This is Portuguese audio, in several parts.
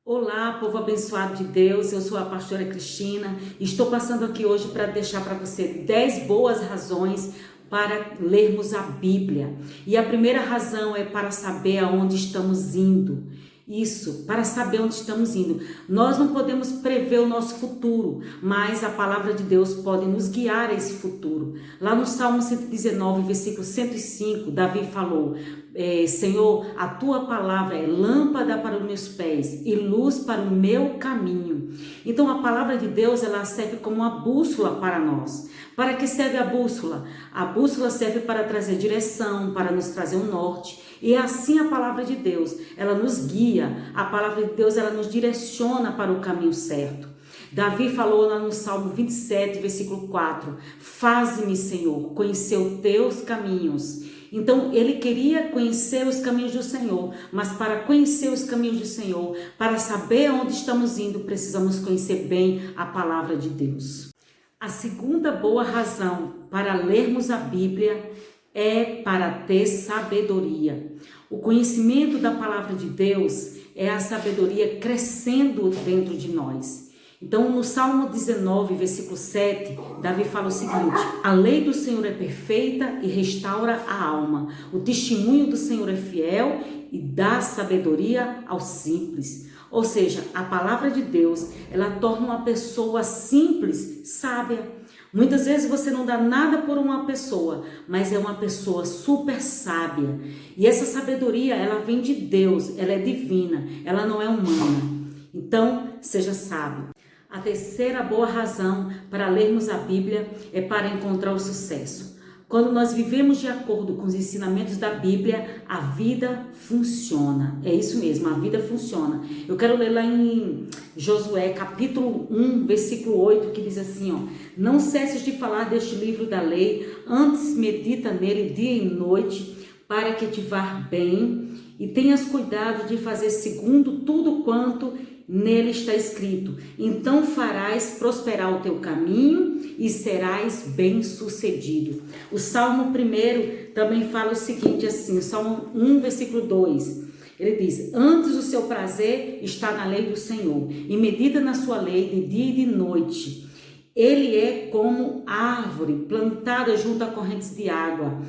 Olá, povo abençoado de Deus, eu sou a pastora Cristina e estou passando aqui hoje para deixar para você 10 boas razões para lermos a Bíblia. E a primeira razão é para saber aonde estamos indo. Isso, para saber onde estamos indo. Nós não podemos prever o nosso futuro, mas a palavra de Deus pode nos guiar a esse futuro. Lá no Salmo 119, versículo 105, Davi falou: Senhor, a tua palavra é lâmpada para os meus pés e luz para o meu caminho. Então a palavra de Deus, ela serve como uma bússola para nós. Para que serve a bússola? A bússola serve para trazer direção, para nos trazer um norte. E assim a palavra de Deus, ela nos guia. A palavra de Deus, ela nos direciona para o caminho certo. Davi falou lá no Salmo 27, versículo 4: Faze-me, Senhor, conhecer os teus caminhos. Então ele queria conhecer os caminhos do Senhor, mas para conhecer os caminhos do Senhor, para saber onde estamos indo, precisamos conhecer bem a palavra de Deus. A segunda boa razão para lermos a Bíblia é para ter sabedoria. O conhecimento da palavra de Deus é a sabedoria crescendo dentro de nós. Então, no Salmo 19, versículo 7, Davi fala o seguinte: a lei do Senhor é perfeita e restaura a alma. O testemunho do Senhor é fiel e dá sabedoria aos simples. Ou seja, a palavra de Deus, ela torna uma pessoa simples sábia. Muitas vezes você não dá nada por uma pessoa, mas é uma pessoa super sábia. E essa sabedoria, ela vem de Deus, ela é divina, ela não é humana. Então, seja sábio. A terceira boa razão para lermos a Bíblia é para encontrar o sucesso. Quando nós vivemos de acordo com os ensinamentos da Bíblia, a vida funciona. É isso mesmo, a vida funciona. Eu quero ler lá em Josué, capítulo 1, versículo 8, que diz assim, ó: Não cesses de falar deste livro da lei, antes medita nele dia e noite, para que te vá bem e tenhas cuidado de fazer segundo tudo quanto nele está escrito. Então farás prosperar o teu caminho e serás bem-sucedido. O Salmo 1 também fala o seguinte assim, o Salmo 1, versículo 2. Ele diz: Antes o seu prazer está na lei do Senhor, e medita na sua lei de dia e de noite. Ele é como árvore plantada junto a correntes de água,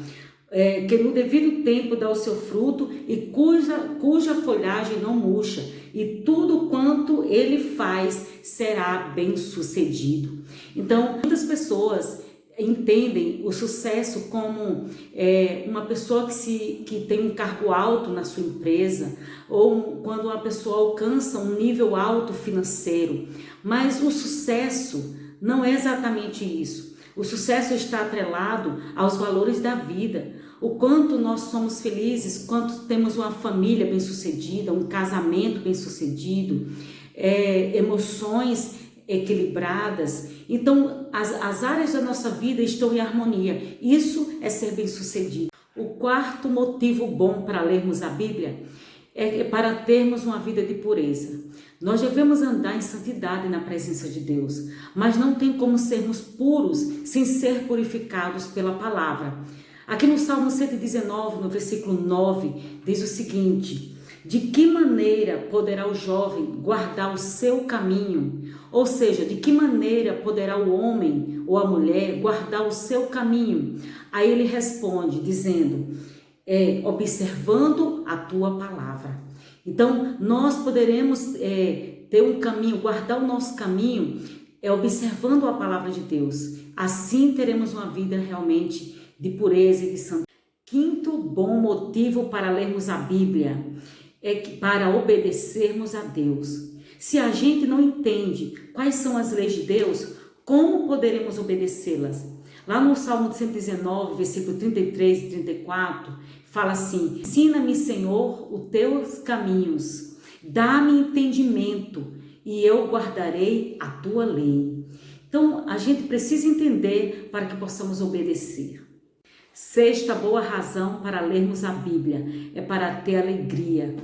que no devido tempo dá o seu fruto e cuja folhagem não murcha, e tudo quanto ele faz será bem sucedido. Então, muitas pessoas entendem o sucesso como uma pessoa que tem um cargo alto na sua empresa, ou quando uma pessoa alcança um nível alto financeiro, mas o sucesso não é exatamente isso. O sucesso está atrelado aos valores da vida, o quanto nós somos felizes, quanto temos uma família bem-sucedida, um casamento bem-sucedido, emoções equilibradas. Então, as áreas da nossa vida estão em harmonia. Isso é ser bem-sucedido. O quarto motivo bom para lermos a Bíblia é para termos uma vida de pureza. Nós devemos andar em santidade na presença de Deus, mas não tem como sermos puros sem ser purificados pela palavra. Aqui no Salmo 119, no versículo 9, diz o seguinte: de que maneira poderá o jovem guardar o seu caminho? Ou seja, de que maneira poderá o homem ou a mulher guardar o seu caminho? Aí ele responde dizendo: observando a tua palavra. Então, nós poderemos ter um caminho, guardar o nosso caminho, observando a palavra de Deus. Assim teremos uma vida realmente de pureza e de santidade. Quinto bom motivo para lermos a Bíblia é para obedecermos a Deus. Se a gente não entende quais são as leis de Deus, como poderemos obedecê-las? Lá no Salmo 119, versículo 33 e 34, fala assim: Ensina-me, Senhor, os teus caminhos, dá-me entendimento e eu guardarei a tua lei. Então, a gente precisa entender para que possamos obedecer. Sexta boa razão para lermos a Bíblia é para ter alegria.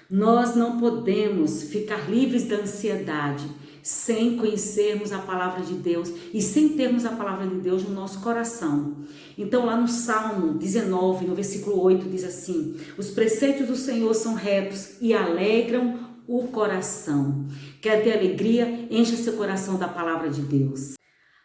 Nós não podemos ficar livres da ansiedade sem conhecermos a palavra de Deus e sem termos a palavra de Deus no nosso coração. Então, lá no Salmo 19, no versículo 8, diz assim: Os preceitos do Senhor são retos e alegram o coração. Quer ter alegria? Encha seu coração da palavra de Deus.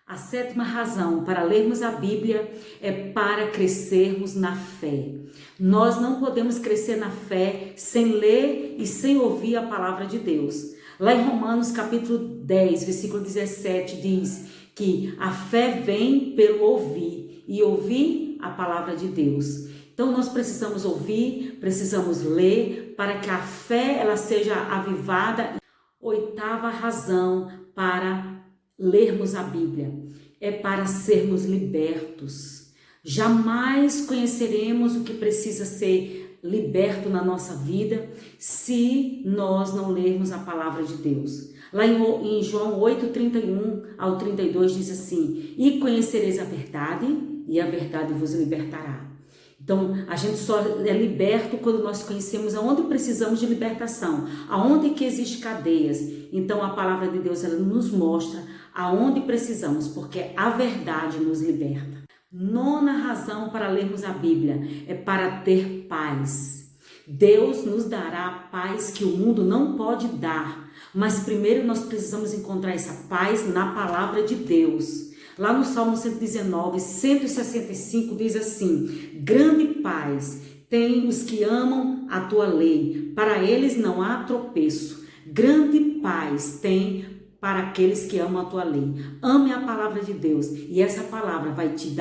A sétima razão para lermos a Bíblia é para crescermos na fé. Nós não podemos crescer na fé sem ler e sem ouvir a palavra de Deus. Lá em Romanos capítulo 10, versículo 17, diz que a fé vem pelo ouvir e ouvir a palavra de Deus. Então nós precisamos ouvir, precisamos ler para que a fé ela seja avivada. Oitava razão para lermos a Bíblia é para sermos libertos. Jamais conheceremos o que precisa ser liberto na nossa vida se nós não lermos a palavra de Deus. Lá em João 8:31 ao 32 diz assim: e conhecereis a verdade, e a verdade vos libertará. Então, a gente só é liberto quando nós conhecemos aonde precisamos de libertação, aonde que existe cadeias. Então, a palavra de Deus ela nos mostra aonde precisamos, porque a verdade nos liberta. Nona razão para lermos a Bíblia é para ter paz. Deus nos dará a paz que o mundo não pode dar, mas primeiro nós precisamos encontrar essa paz na palavra de Deus. Lá no Salmo 119, 165 diz assim: grande paz tem os que amam a tua lei, para eles não há tropeço. Grande paz tem para aqueles que amam a tua lei. Ame a palavra de Deus e essa palavra vai te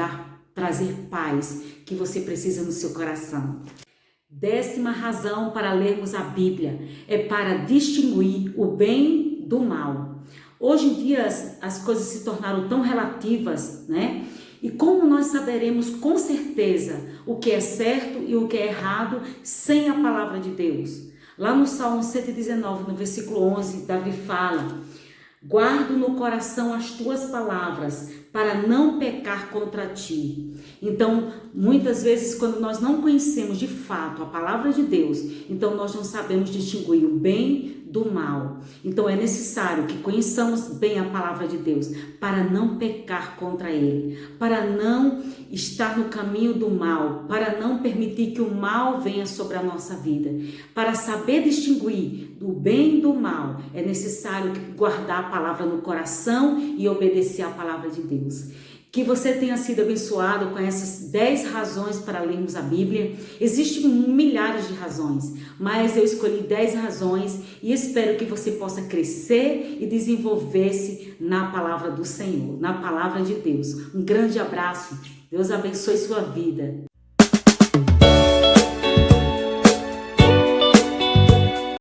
trazer paz que você precisa no seu coração. Décima razão para lermos a Bíblia é para distinguir o bem do mal. Hoje em dia as coisas se tornaram tão relativas, né? E como nós saberemos com certeza o que é certo e o que é errado sem a palavra de Deus? Lá no Salmo 119, no versículo 11, Davi fala: guardo no coração as tuas palavras para não pecar contra ti. Então, muitas vezes, quando nós não conhecemos de fato a palavra de Deus, então nós não sabemos distinguir o bem do mal. Então, é necessário que conheçamos bem a palavra de Deus para não pecar contra ele, para não estar no caminho do mal, para não permitir que o mal venha sobre a nossa vida. Para saber distinguir do bem e do mal, é necessário guardar a palavra no coração e obedecer a palavra de Deus. Que você tenha sido abençoado com essas 10 razões para lermos a Bíblia. Existem milhares de razões, mas eu escolhi 10 razões e espero que você possa crescer e desenvolver-se na palavra do Senhor, na palavra de Deus. Um grande abraço, Deus abençoe sua vida.